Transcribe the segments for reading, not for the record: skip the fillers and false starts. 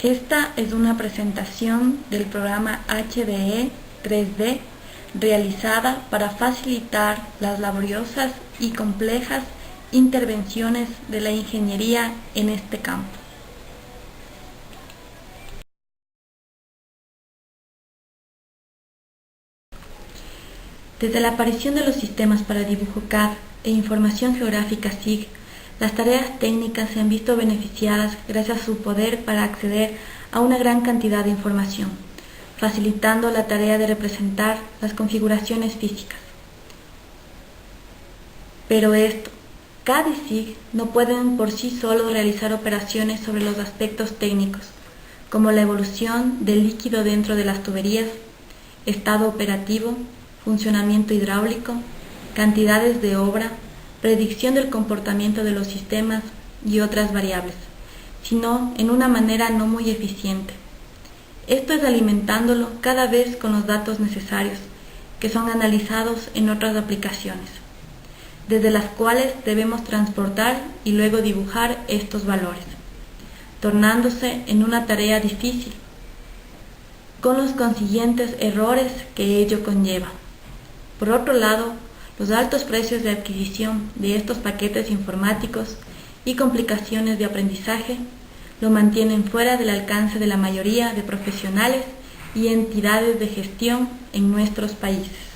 Esta es una presentación del programa HDE 3D realizada para facilitar las laboriosas y complejas intervenciones de la ingeniería en este campo. Desde la aparición de los sistemas para dibujo CAD e información geográfica SIG, las tareas técnicas se han visto beneficiadas gracias a su poder para acceder a una gran cantidad de información, facilitando la tarea de representar las configuraciones físicas. Pero CAD y SIG no pueden por sí solos realizar operaciones sobre los aspectos técnicos, como la evolución del líquido dentro de las tuberías, estado operativo, funcionamiento hidráulico, cantidades de obra, predicción del comportamiento de los sistemas y otras variables, sino en una manera no muy eficiente. Esto es alimentándolo cada vez con los datos necesarios, que son analizados en otras aplicaciones, desde las cuales debemos transportar y luego dibujar estos valores, tornándose en una tarea difícil, con los consiguientes errores que ello conlleva. Por otro lado, los altos precios de adquisición de estos paquetes informáticos y complicaciones de aprendizaje lo mantienen fuera del alcance de la mayoría de profesionales y entidades de gestión en nuestros países.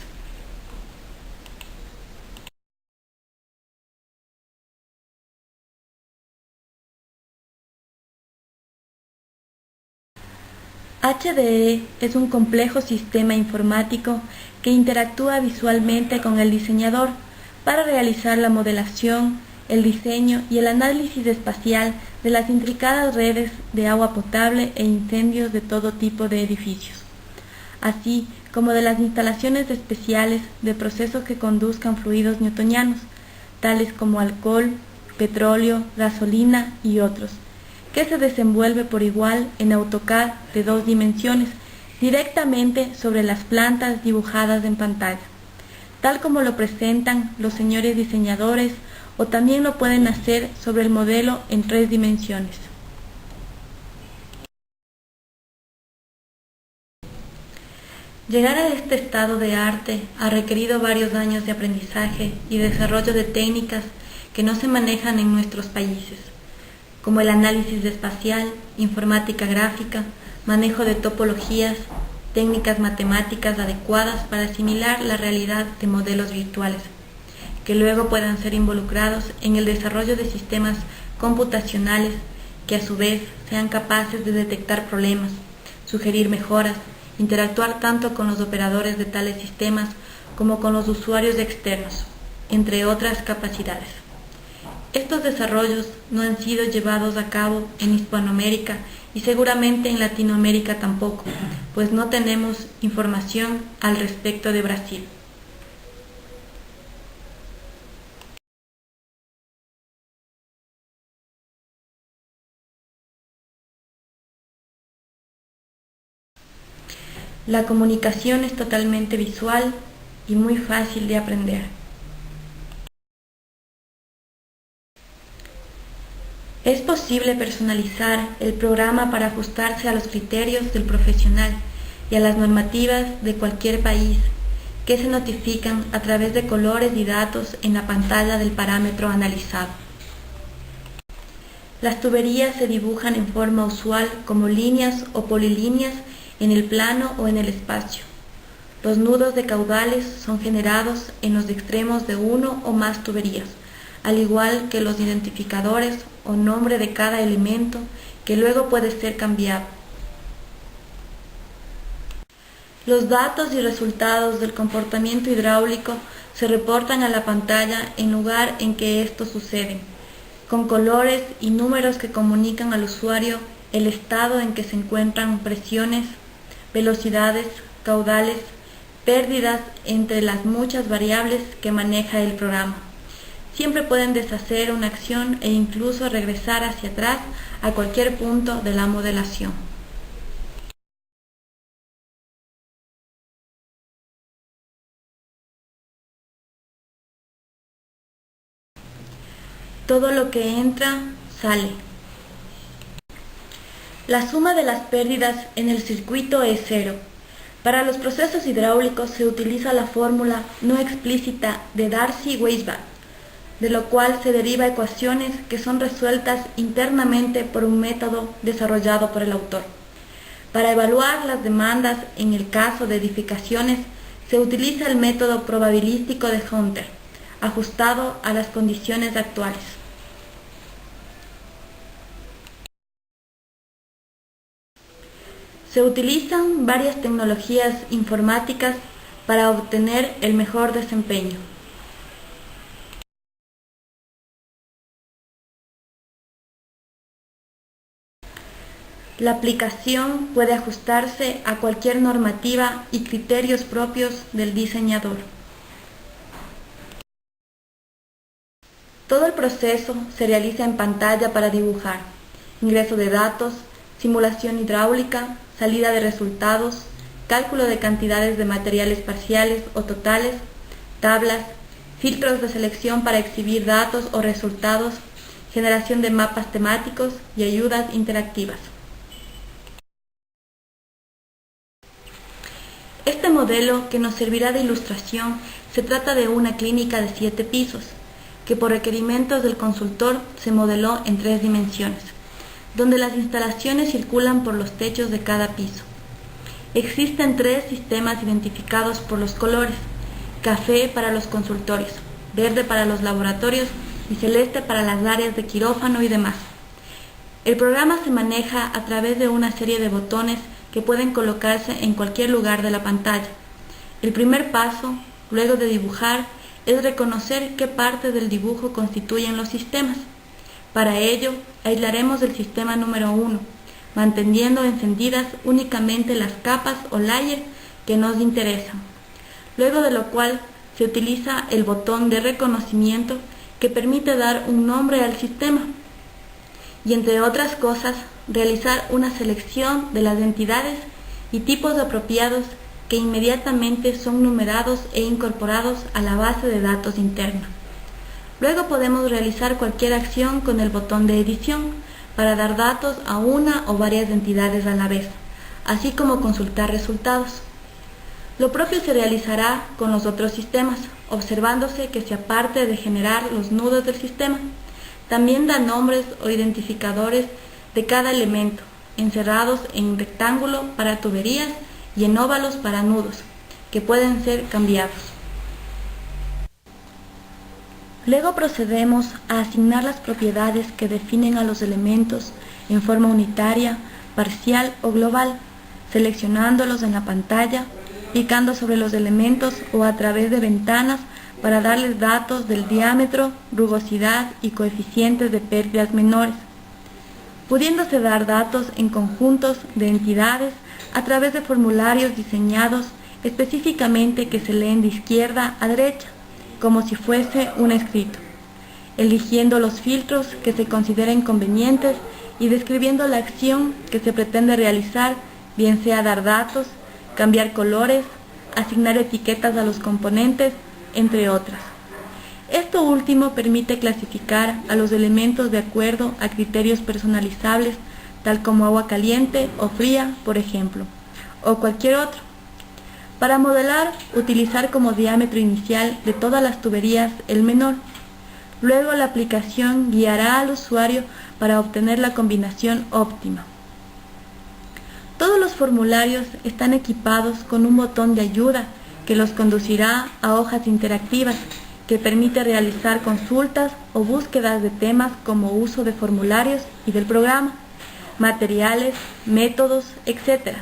HDE es un complejo sistema informático que interactúa visualmente con el diseñador para realizar la modelación, el diseño y el análisis espacial de las intricadas redes de agua potable e incendios de todo tipo de edificios, así como de las instalaciones especiales de procesos que conduzcan fluidos newtonianos, tales como alcohol, petróleo, gasolina y otros, que se desenvuelve por igual en AutoCAD de 2 dimensiones, directamente sobre las plantas dibujadas en pantalla, tal como lo presentan los señores diseñadores, o también lo pueden hacer sobre el modelo en 3 dimensiones. Llegar a este estado de arte ha requerido varios años de aprendizaje y desarrollo de técnicas que no se manejan en nuestros países, como el análisis espacial, informática gráfica, manejo de topologías, técnicas matemáticas adecuadas para asimilar la realidad de modelos virtuales, que luego puedan ser involucrados en el desarrollo de sistemas computacionales que a su vez sean capaces de detectar problemas, sugerir mejoras, interactuar tanto con los operadores de tales sistemas como con los usuarios externos, entre otras capacidades. Estos desarrollos no han sido llevados a cabo en Hispanoamérica y seguramente en Latinoamérica tampoco, pues no tenemos información al respecto de Brasil. La comunicación es totalmente visual y muy fácil de aprender. Es posible personalizar el programa para ajustarse a los criterios del profesional y a las normativas de cualquier país, que se notifican a través de colores y datos en la pantalla del parámetro analizado. Las tuberías se dibujan en forma usual como líneas o polilíneas en el plano o en el espacio. Los nudos de caudales son generados en los extremos de uno o más tuberías, al igual que los identificadores o nombre de cada elemento, que luego puede ser cambiado. Los datos y resultados del comportamiento hidráulico se reportan a la pantalla en lugar en que estos suceden, con colores y números que comunican al usuario el estado en que se encuentran presiones, velocidades, caudales, pérdidas entre las muchas variables que maneja el programa. Siempre pueden deshacer una acción e incluso regresar hacia atrás a cualquier punto de la modelación. Todo lo que entra, sale. La suma de las pérdidas en el circuito es cero. Para los procesos hidráulicos se utiliza la fórmula no explícita de Darcy-Weisbach, de lo cual se deriva ecuaciones que son resueltas internamente por un método desarrollado por el autor. Para evaluar las demandas en el caso de edificaciones se utiliza el método probabilístico de Hunter, ajustado a las condiciones actuales. Se utilizan varias tecnologías informáticas para obtener el mejor desempeño. La aplicación puede ajustarse a cualquier normativa y criterios propios del diseñador. Todo el proceso se realiza en pantalla para dibujar: ingreso de datos, simulación hidráulica, salida de resultados, cálculo de cantidades de materiales parciales o totales, tablas, filtros de selección para exhibir datos o resultados, generación de mapas temáticos y ayudas interactivas. Este modelo, que nos servirá de ilustración, se trata de una clínica de 7 pisos, que por requerimientos del consultor se modeló en 3 dimensiones, donde las instalaciones circulan por los techos de cada piso. Existen 3 sistemas identificados por los colores: café para los consultorios, verde para los laboratorios y celeste para las áreas de quirófano y demás. El programa se maneja a través de una serie de botones que pueden colocarse en cualquier lugar de la pantalla. El primer paso, luego de dibujar, es reconocer qué partes del dibujo constituyen los sistemas. Para ello, aislaremos el sistema número 1, manteniendo encendidas únicamente las capas o layers que nos interesan, luego de lo cual se utiliza el botón de reconocimiento que permite dar un nombre al sistema y, entre otras cosas, realizar una selección de las entidades y tipos apropiados que inmediatamente son numerados e incorporados a la base de datos interna. Luego podemos realizar cualquier acción con el botón de edición para dar datos a una o varias entidades a la vez, así como consultar resultados. Lo propio se realizará con los otros sistemas, observándose que se aparte de generar los nudos del sistema, también da nombres o identificadores de cada elemento, encerrados en rectángulo para tuberías y en óvalos para nudos, que pueden ser cambiados. Luego procedemos a asignar las propiedades que definen a los elementos en forma unitaria, parcial o global, seleccionándolos en la pantalla, picando sobre los elementos o a través de ventanas para darles datos del diámetro, rugosidad y coeficientes de pérdidas menores, pudiéndose dar datos en conjuntos de entidades a través de formularios diseñados específicamente que se leen de izquierda a derecha, como si fuese un escrito, eligiendo los filtros que se consideren convenientes y describiendo la acción que se pretende realizar, bien sea dar datos, cambiar colores, asignar etiquetas a los componentes, entre otras. Esto último permite clasificar a los elementos de acuerdo a criterios personalizables, tal como agua caliente o fría, por ejemplo, o cualquier otro. Para modelar, utilizar como diámetro inicial de todas las tuberías el menor. Luego la aplicación guiará al usuario para obtener la combinación óptima. Todos los formularios están equipados con un botón de ayuda que los conducirá a hojas interactivas que permite realizar consultas o búsquedas de temas como uso de formularios y del programa, materiales, métodos, etc.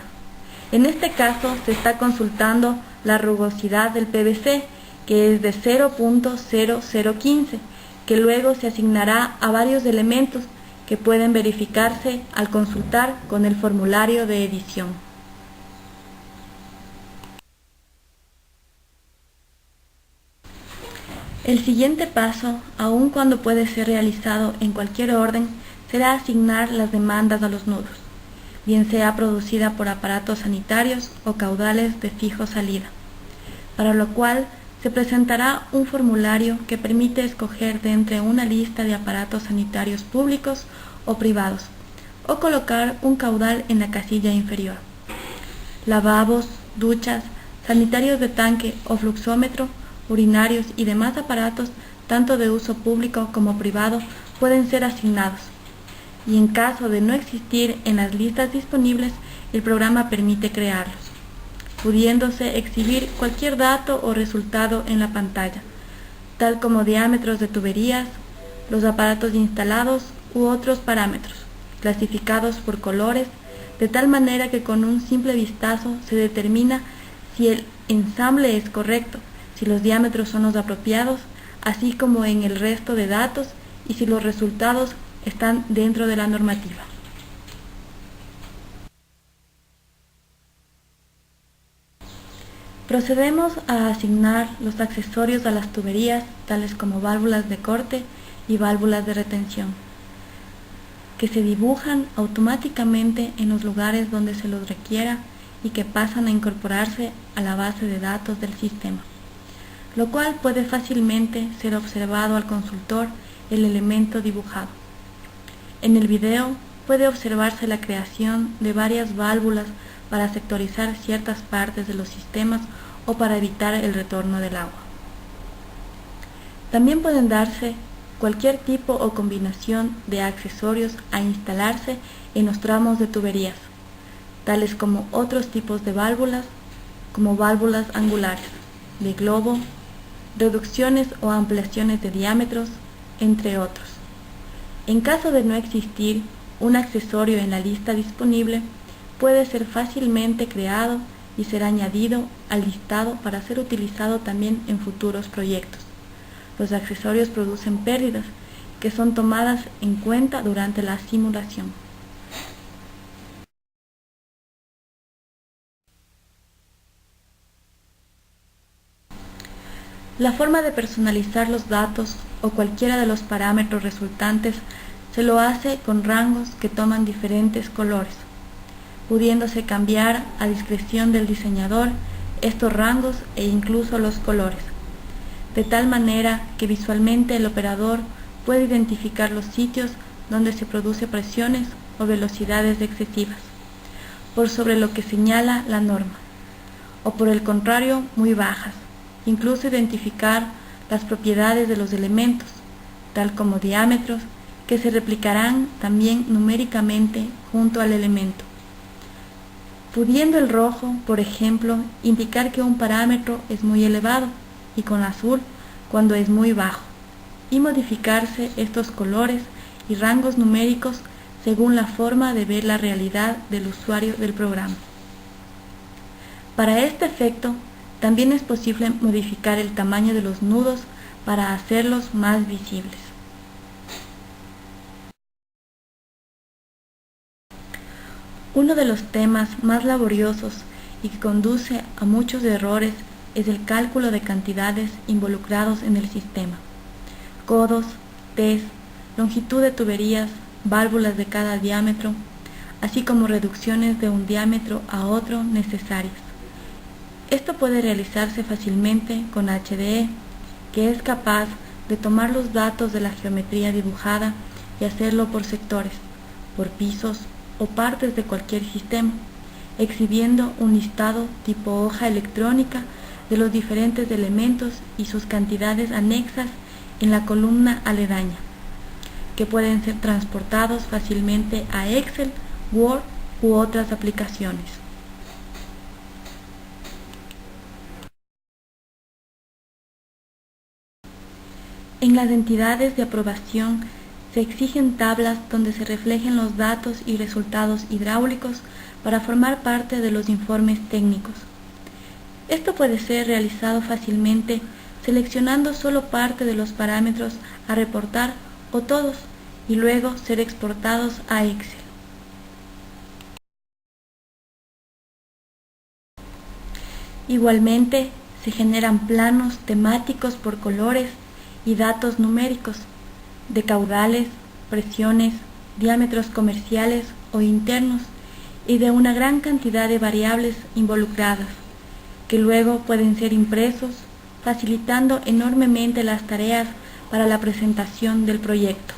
En este caso se está consultando la rugosidad del PVC, que es de 0.0015, que luego se asignará a varios elementos que pueden verificarse al consultar con el formulario de edición. El siguiente paso, aun cuando puede ser realizado en cualquier orden, será asignar las demandas a los nudos, bien sea producida por aparatos sanitarios o caudales de fijo salida, para lo cual se presentará un formulario que permite escoger de entre una lista de aparatos sanitarios públicos o privados, o colocar un caudal en la casilla inferior. Lavabos, duchas, sanitarios de tanque o fluxómetro, urinarios y demás aparatos, tanto de uso público como privado, pueden ser asignados. Y en caso de no existir en las listas disponibles, el programa permite crearlos, pudiéndose exhibir cualquier dato o resultado en la pantalla, tal como diámetros de tuberías, los aparatos instalados u otros parámetros, clasificados por colores, de tal manera que con un simple vistazo se determina si el ensamble es correcto, si los diámetros son los apropiados, así como en el resto de datos y si los resultados están dentro de la normativa. Procedemos a asignar los accesorios a las tuberías, tales como válvulas de corte y válvulas de retención, que se dibujan automáticamente en los lugares donde se los requiera y que pasan a incorporarse a la base de datos del sistema, lo cual puede fácilmente ser observado al consultor el elemento dibujado. En el video puede observarse la creación de varias válvulas para sectorizar ciertas partes de los sistemas o para evitar el retorno del agua. También pueden darse cualquier tipo o combinación de accesorios a instalarse en los tramos de tuberías, tales como otros tipos de válvulas, como válvulas angulares, de globo, reducciones o ampliaciones de diámetros, entre otros. En caso de no existir un accesorio en la lista disponible, puede ser fácilmente creado y ser añadido al listado para ser utilizado también en futuros proyectos. Los accesorios producen pérdidas que son tomadas en cuenta durante la simulación. La forma de personalizar los datos o cualquiera de los parámetros resultantes se lo hace con rangos que toman diferentes colores, pudiéndose cambiar a discreción del diseñador estos rangos e incluso los colores, de tal manera que visualmente el operador puede identificar los sitios donde se produce presiones o velocidades excesivas, por sobre lo que señala la norma, o por el contrario muy bajas, incluso identificar las propiedades de los elementos, tal como diámetros, que se replicarán también numéricamente junto al elemento, pudiendo el rojo, por ejemplo, indicar que un parámetro es muy elevado y con azul cuando es muy bajo, y modificarse estos colores y rangos numéricos según la forma de ver la realidad del usuario del programa. Para este efecto, también es posible modificar el tamaño de los nudos para hacerlos más visibles. Uno de los temas más laboriosos y que conduce a muchos errores es el cálculo de cantidades involucrados en el sistema. Codos, tes, longitud de tuberías, válvulas de cada diámetro, así como reducciones de un diámetro a otro necesarias. Esto puede realizarse fácilmente con HDE, que es capaz de tomar los datos de la geometría dibujada y hacerlo por sectores, por pisos o partes de cualquier sistema, exhibiendo un listado tipo hoja electrónica de los diferentes elementos y sus cantidades anexas en la columna aledaña, que pueden ser transportados fácilmente a Excel, Word u otras aplicaciones. En las entidades de aprobación se exigen tablas donde se reflejen los datos y resultados hidráulicos para formar parte de los informes técnicos. Esto puede ser realizado fácilmente seleccionando solo parte de los parámetros a reportar o todos y luego ser exportados a Excel. Igualmente, se generan planos temáticos por colores y datos numéricos de caudales, presiones, diámetros comerciales o internos y de una gran cantidad de variables involucradas, que luego pueden ser impresos, facilitando enormemente las tareas para la presentación del proyecto.